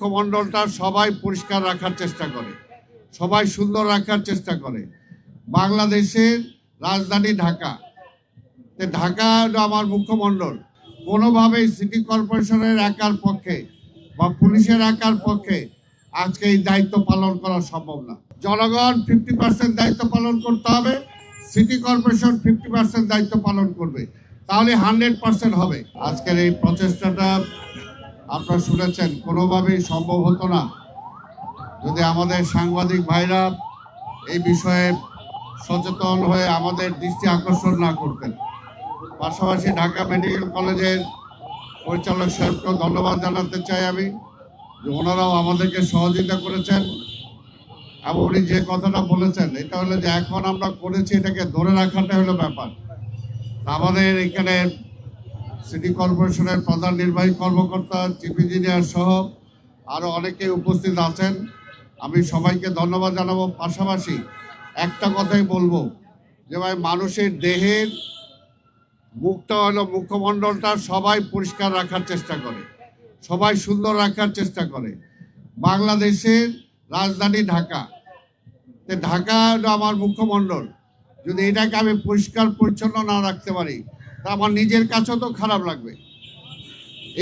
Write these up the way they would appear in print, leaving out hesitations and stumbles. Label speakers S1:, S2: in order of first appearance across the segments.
S1: মুখমণ্ডলটা সবাই পরিষ্কার রাখার চেষ্টা করে, সবাই সুন্দর রাখার চেষ্টা করে। বাংলাদেশের রাজধানী ঢাকা, ঢাকা আমার মুখমণ্ডল। কোনোভাবেই সিটি কর্পোরেশনের একার পক্ষে বা পুলিশের একার পক্ষে আজকে এই দায়িত্ব পালন করা সম্ভব না। জনগণ 50% দায়িত্ব পালন করতে হবে, সিটি কর্পোরেশন 50% দায়িত্ব পালন করবে, তাহলে 100% হবে। আজকের এই প্রচেষ্টাটা আপনারা শুনেছেন, কোনোভাবেই সম্ভব হতো না যদি আমাদের সাংবাদিক ভাইরা এই বিষয়ে সচেতন হয়ে আমাদের দৃষ্টি আকর্ষণ না করতেন। পাশাপাশি ঢাকা মেডিকেল কলেজের পরিচালক সাহেবকেও ধন্যবাদ জানাতে চাই আমি, যে ওনারাও আমাদেরকে সহযোগিতা করেছেন। এবং উনি যে কথাটা বলেছেন এটা হলো যে এখন আমরা করেছি, এটাকে ধরে রাখাটা হলো ব্যাপার। আমাদের এখানে সিটি কর্পোরেশনের প্রধান নির্বাহী কর্মকর্তা, চিফ ইঞ্জিনিয়ার সহ আরও অনেকেই উপস্থিত আছেন, আমি সবাইকে ধন্যবাদ জানাবো। পাশাপাশি একটা কথাই বলবো যে ভাই, মানুষের দেহের মুখটা হলো মুখমণ্ডলটা সবাই পরিষ্কার রাখার চেষ্টা করে, সবাই সুন্দর রাখার চেষ্টা করে। বাংলাদেশের রাজধানী ঢাকা, ঢাকা হলো আমার মুখমণ্ডল। যদি এটাকে আমি পরিষ্কার পরিচ্ছন্ন না রাখতে পারি তা আমার নিজের কাছেও তো খারাপ লাগবে।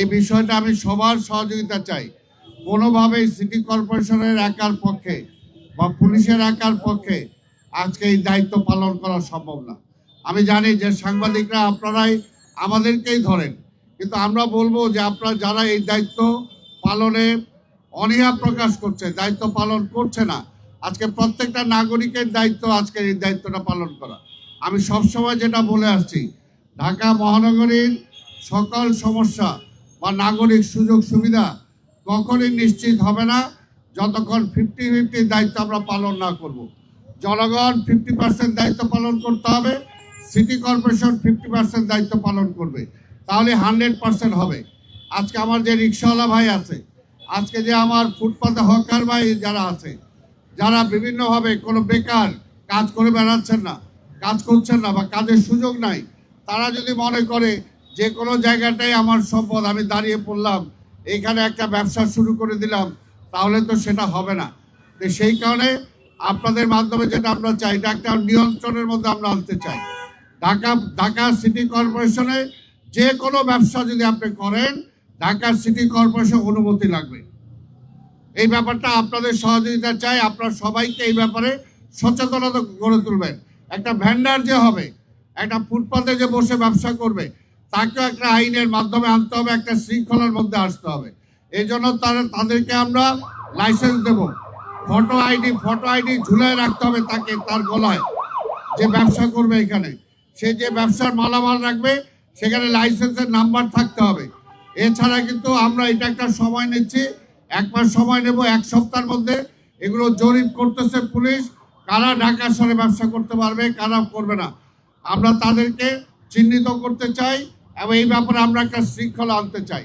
S1: এই বিষয়টা আমি সবার সহযোগিতা চাই। কোনোভাবেই সিটি কর্পোরেশনের একার পক্ষে বা পুলিশের একার পক্ষে আজকে এই দায়িত্ব পালন করা সম্ভব না। আমি জানি যে সাংবাদিকরা আপনারাই আমাদেরকেই ধরেন, কিন্তু আমরা বলবো যে আপনারা যারা এই দায়িত্ব পালনে অনীহা প্রকাশ করছে, দায়িত্ব পালন করছে না, আজকে প্রত্যেকটা নাগরিকের দায়িত্ব আজকের এই দায়িত্বটা পালন করা। আমি সবসময় যেটা বলে আসছি, ঢাকা মহানগরীর সকল সমস্যা বা নাগরিক সুযোগ সুবিধা কখনই নিশ্চিত হবে না যতক্ষণ 50-50 দায়িত্ব আমরা পালন না করব। জনগণ 50% দায়িত্ব পালন করতে হবে, সিটি কর্পোরেশন 50% দায়িত্ব পালন করবে, তাহলে 100% হবে। আজকে আমার যে রিক্সাওয়ালা ভাই আছে, আজকে যে আমার ফুটপাতে হকার ভাই যারা আছে, যারা বিভিন্নভাবে কোনো বেকার কাজ করে বেড়াচ্ছেন না, কাজ করছেন না বা কাজের সুযোগ নাই, তারা যদি মনে করে যে কোনো জায়গাটাই আমার সম্পদ, আমি দাঁড়িয়ে পড়লাম, এইখানে একটা ব্যবসা শুরু করে দিলাম, তাহলে তো সেটা হবে না। তো সেই কারণে আপনাদের মাধ্যমে যেটা আমরা চাই, এটা একটা নিয়ন্ত্রণের মধ্যে আমরা আনতে চাই। ঢাকা সিটি কর্পোরেশনে যে কোনো ব্যবসা যদি আপনি করেন, ঢাকা সিটি কর্পোরেশন অনুমতি লাগবে। এই ব্যাপারটা আপনাদের সহযোগিতা চাই। আপনারা সবাইকে এই ব্যাপারে সচেতনতা গড়ে তুলবেন। একটা ভ্যান্ডার যে হবে, একটা ফুটপাতে যে বসে ব্যবসা করবে, তাকেও একটা আইনের মাধ্যমে আনতে হবে, একটা শৃঙ্খলার মধ্যে আসতে হবে। এই জন্য তাদেরকে আমরা লাইসেন্স দেব, ফটো আইডি ঝুলাই রাখতে হবে তাকে, তার গলায়, যে ব্যবসা করবে এখানে, সে যে ব্যবসার মালামাল রাখবে সেখানে লাইসেন্সের নাম্বার থাকতে হবে। এছাড়া কিন্তু আমরা এটা একটা সময় নিচ্ছি, 1 মাস সময় নেব, 1 সপ্তাহের মধ্যে এগুলো জরিপ করতেছে পুলিশ, কারা ঢাকা শহরে ব্যবসা করতে পারবে, কারা করবে না, আমরা তাদেরকে চিহ্নিত করতে চাই এবং এই ব্যাপারে আমরা একটা শৃঙ্খলা আনতে চাই।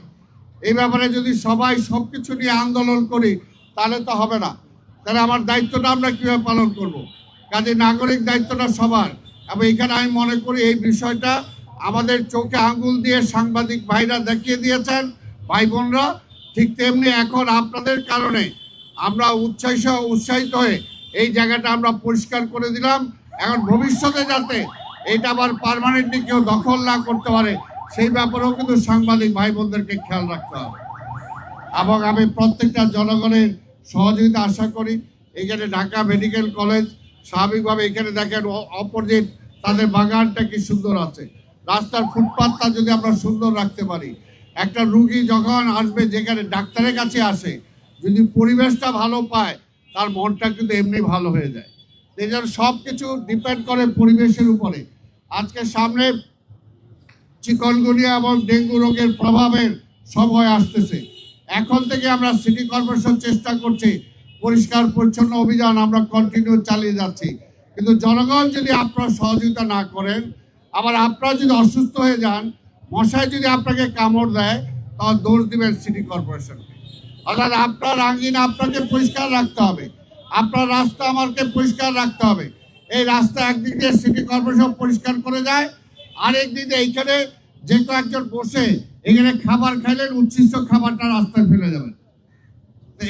S1: এই ব্যাপারে যদি সবাই সবকিছু নিয়ে আন্দোলন করি তাহলে তো হবে না। তাহলে আমার দায়িত্বটা আমরা কীভাবে পালন করব? কাজে নাগরিক দায়িত্বটা সবার। এবং এখানে আমি মনে করি এই বিষয়টা আমাদের চোখে আঙ্গুল দিয়ে সাংবাদিক ভাইরা দেখিয়ে দিয়েছেন, ভাই বোনরা, ঠিক তেমনি এখন আপনাদের কারণে আমরা উৎসাহিত হয়ে এই জায়গাটা আমরা পরিষ্কার করে দিলাম। এখন ভবিষ্যতে যাতে এটা আবার পার্মানেন্টলি কেউ দখল না করতে পারে সেই ব্যাপারেও কিন্তু সাংবাদিক ভাই বোনদেরকে খেয়াল রাখতে হবে। এবং আমি প্রত্যেকটা জনগণের সহযোগিতা আশা করি। এখানে ঢাকা মেডিকেল কলেজ, স্বাভাবিকভাবে এখানে দেখেন অপোজিট তাদের বাগানটা কি সুন্দর আছে, রাস্তার ফুটপাথটা যদি আমরা সুন্দর রাখতে পারি, একটা রুগী যখন আসবে যেখানে ডাক্তারের কাছে আসে, যদি পরিবেশটা ভালো পায় তার মনটা কিন্তু এমনি ভালো হয়ে যায়। এই জন্য সব কিছু ডিপেন্ড করে পরিবেশের উপরে। আজকে সামনে চিকনগুনিয়া এবং ডেঙ্গু রোগের প্রভাবের সময় আসতেছে। এখন থেকে আমরা সিটি কর্পোরেশন চেষ্টা করছি, পরিষ্কার পরিচ্ছন্ন অভিযান আমরা কন্টিনিউ চালিয়ে যাচ্ছি। কিন্তু জনগণ যদি আপনারা সহযোগিতা না করেন, আবার আপনারা যদি অসুস্থ হয়ে যান, মশায় যদি আপনাকে কামড় দেয়, তখন দোষ দিবেন সিটি কর্পোরেশনকে। অর্থাৎ আপনার আঙ্গিনা আপনাকে পরিষ্কার রাখতে হবে, আপনার রাস্তা আমাকে পরিষ্কার রাখতে হবে। এই রাস্তা একদিক দিয়ে সিটি কর্পোরেশন পরিষ্কার করে যায়, আরেক দিকে এইখানে যে কয়েকজন বসে এখানে খাবার খাইলেন, উচ্ছিষ্ট খাবারটা রাস্তায় ফেলে যাবেন।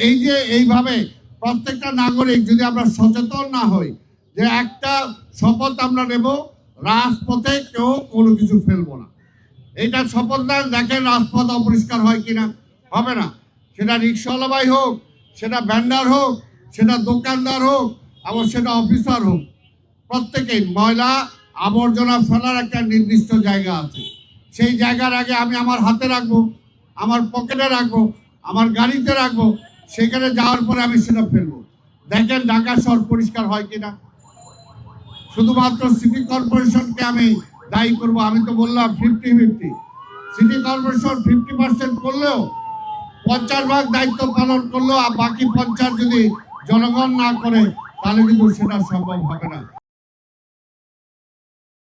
S1: এই যে এইভাবে প্রত্যেকটা নাগরিক যদি আমরা সচেতন না হই যে একটা শপথ আমরা নেব, রাজপথে কেউ কোনো কিছু ফেলবো না, এইটা শপথ নেন, দেখেন রাজপথ অপরিষ্কার হয় কিনা। হবে না, সেটা রিক্সাওয়ালাই হোক, সেটা ভ্যান্ডার হোক, সেটা দোকানদার হোক, আবার সেটা অফিসার হোক, প্রত্যেকেই ময়লা আবর্জনা ফেলার একটা নির্দিষ্ট জায়গা আছে। সেই জায়গার আগে আমি আমার হাতে রাখবো, আমার পকেটে রাখবো, আমার গাড়িতে রাখবো, সেখানে যাওয়ার পরে আমি সেটা ফেলবো। দেখেন ঢাকা শহর পরিষ্কার হয় কিনা। শুধুমাত্র সিটি কর্পোরেশনকে আমি দায়ী করব, আমি তো বললাম 50-50। সিটি কর্পোরেশন 50% করলেও 50 ভাগ দায়িত্ব পালন করলেও আর বাকি 50 যদি জনগণ না করে তাহলে কিন্তু সেটা সম্ভব হবে না।